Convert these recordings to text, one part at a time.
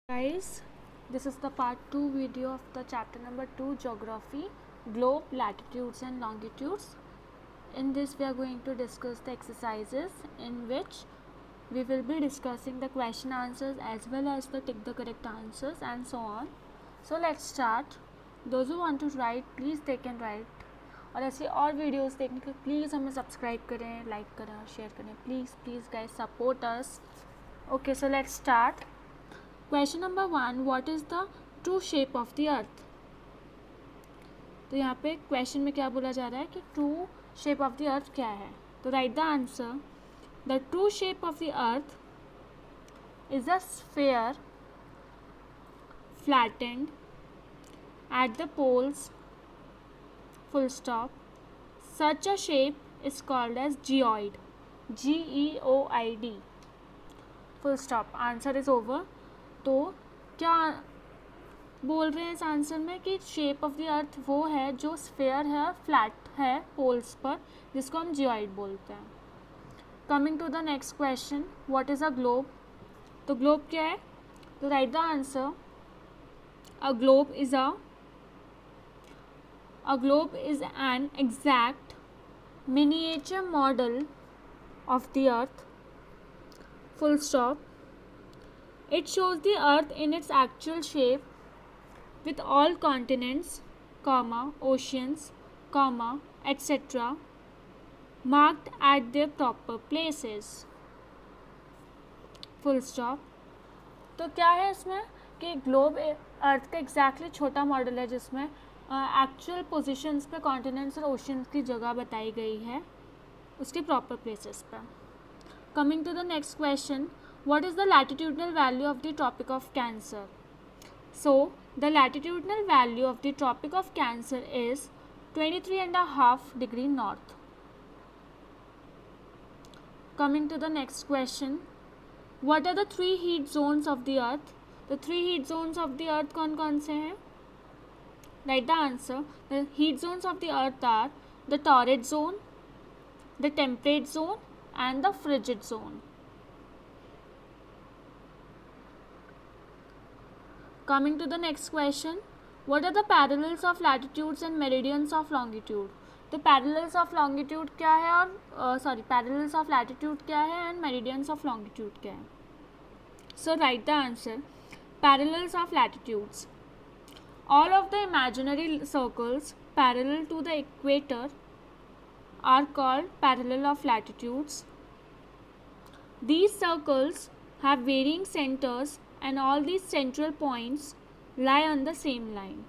Guys, this is the part 2 video of the chapter number 2 geography, globe, latitudes and longitudes. In this we are going to discuss the exercises in which we will be discussing the question answers as well as the tick the correct answers and so on. So let's start. Those who want to write, please they can write. और ऐसे और videos देखने के लिए please हमें subscribe करें, like करें और शेयर करें. Please guys support us. Okay, so let's start. Question number 1, what is the true shape of the earth. तो यहाँ पे क्वेश्चन में क्या बोला जा रहा है कि ट्रू शेप ऑफ द अर्थ क्या है. तो write the answer. The true shape of the earth is a sphere flattened at the poles, full stop. Such a shape is called as geoid, Geoid, full stop. Answer is over. तो क्या बोल रहे हैं इस answer में कि shape of the अर्थ वो है जो स्फेयर है, फ्लैट है पोल्स पर, जिसको हम जियोइड बोलते हैं. Coming to the next question, what is a globe. तो ग्लोब क्या है. तो write the answer. A globe is an exact miniature model of the earth, full stop. It shows the earth in its actual shape with all continents, comma, oceans, comma, etc. marked at their proper places, full stop. तो क्या है इसमें कि globe अर्थ का exactly छोटा model है जिसमें actual positions पे कॉन्टिनेंट्स और ओशंस की जगह बताई गई है उसके प्रॉपर प्लेसेस पे. Coming to the next question, what is the latitudinal value of the tropic of cancer. So the latitudinal value of the tropic of cancer is 23.5 degree north. Coming to the next question, what are the 3 heat zones of the earth. तो 3 heat zones of the earth कौन कौन से हैं. Write the answer. The heat zones of the earth are the torrid zone, the temperate zone and the frigid zone. Coming to the next question, what are the parallels of latitudes and meridians of longitude. तो parallels of longitude क्या है और parallels of latitude क्या है and meridians of longitude क्या है. So write the answer. Parallels of latitudes. All of the imaginary circles parallel to the equator are called parallel of latitudes. These circles have varying centers and all these central points lie on the same line.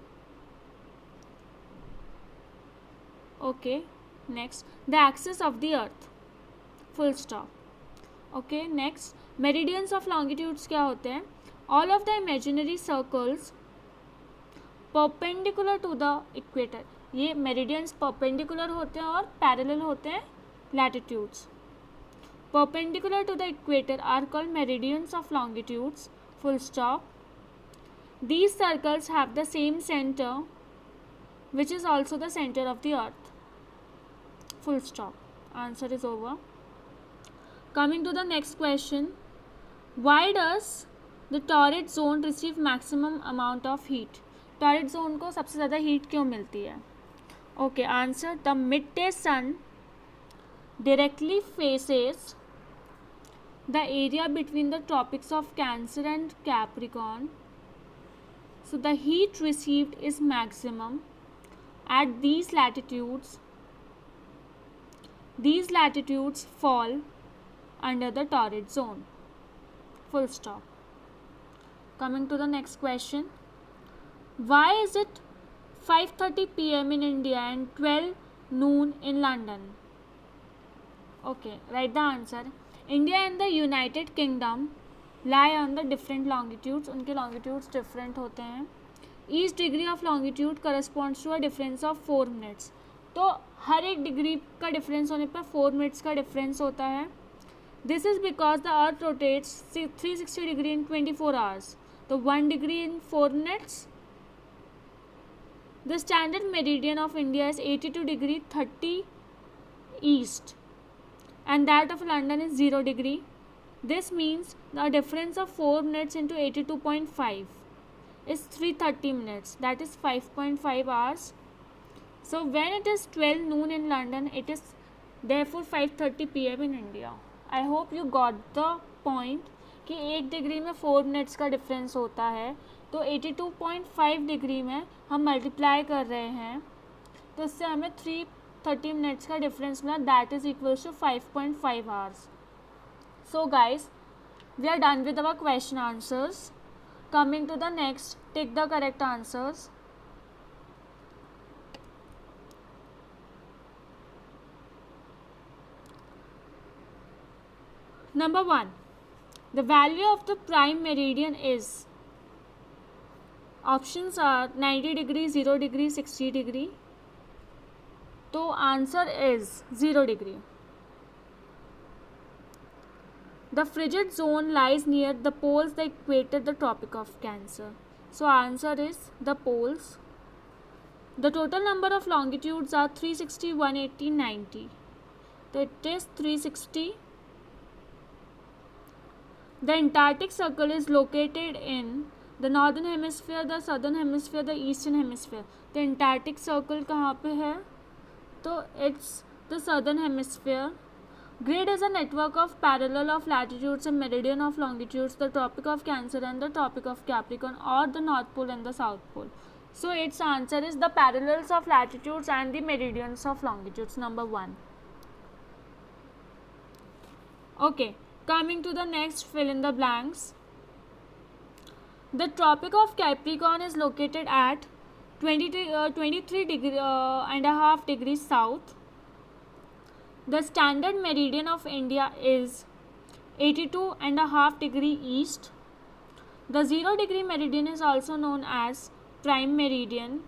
Okay, next, the axis of the earth, full stop. Okay, next, meridians of longitudes क्या होते हैं. All of the imaginary circles perpendicular to the equator. ये meridians perpendicular होते हैं और parallel होते हैं latitudes. Perpendicular to the equator are called meridians of longitudes, full stop. These circles have the same center which is also the center of the earth, full stop. Answer is over. Coming to the next question, why does the torrid zone receive maximum amount of heat. Torrid zone को सबसे ज़्यादा heat क्यों मिलती है. Okay, answer. The mid day sun directly faces the area between the tropics of cancer and capricorn, so the heat received is maximum at these latitudes. These latitudes fall under the torrid zone, full stop. Coming to the next question, why is it 5:30 p.m. in India and 12 noon in London. Okay, write the answer. India and the United Kingdom lie on the different longitudes. उनके longitudes different होते हैं. Each degree of longitude corresponds to a difference of 4 minutes. तो हर एक degree का difference होने पर 4 minutes का difference होता है. This is because the earth rotates 360 degree in 24 hours. तो 1 degree in 4 minutes. The standard meridian of India is 82 degree 30 east and that of London is 0 degree. This means the difference of 4 minutes into 82.5 is 330 minutes, that is 5.5 hours. So when it is 12 noon in London, it is therefore 5:30 PM in India. I hope you got the point कि 1 degree में 4 minutes का difference होता है, तो 82.5 degree में हम multiply कर रहे हैं, तो इससे हमें 330 मिनट्स का डिफरेंस मिला, that is equals to 5.5 hours. So guys, we are done with our question answers. Coming to the next, take the correct answers. Number 1, the value of the prime meridian is, options are 90 degree, 0 degree, 60 degree. तो answer is 0 degree. The frigid zone lies near the poles, the equator, the Tropic of Cancer. So answer is the poles. The total number of longitudes are 360, 180, 90. So it is 360. The Antarctic Circle is located in the northern hemisphere, the southern hemisphere, the eastern hemisphere. The Antarctic Circle कहाँ पे है? तो it's the southern hemisphere. Grid is a network of parallel of latitudes and meridian of longitudes, the Tropic of Cancer and the Tropic of Capricorn, or the North Pole and the South Pole. So its answer is the parallels of latitudes and the meridians of longitudes, number 1. Okay, coming to the next, fill in the blanks. The Tropic of Capricorn is located at 23 degree and a half degrees south. The standard meridian of India is 82 and a half degree east. The 0 degree meridian is also known as prime meridian.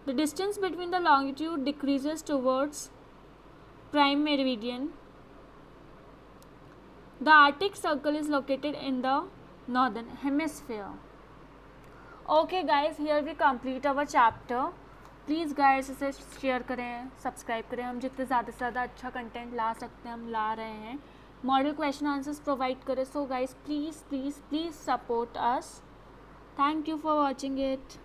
The distance between the longitude decreases towards prime meridian. The Arctic Circle is located in the northern hemisphere. Okay guys, here we complete our chapter. Please guys इसे share करें, subscribe करें. हम जितने ज़्यादा से ज़्यादा अच्छा content ला सकते हैं हम ला रहे हैं. मॉडल क्वेश्चन आंसर्स प्रोवाइड करें. So guys please please please support us. Thank you for watching it.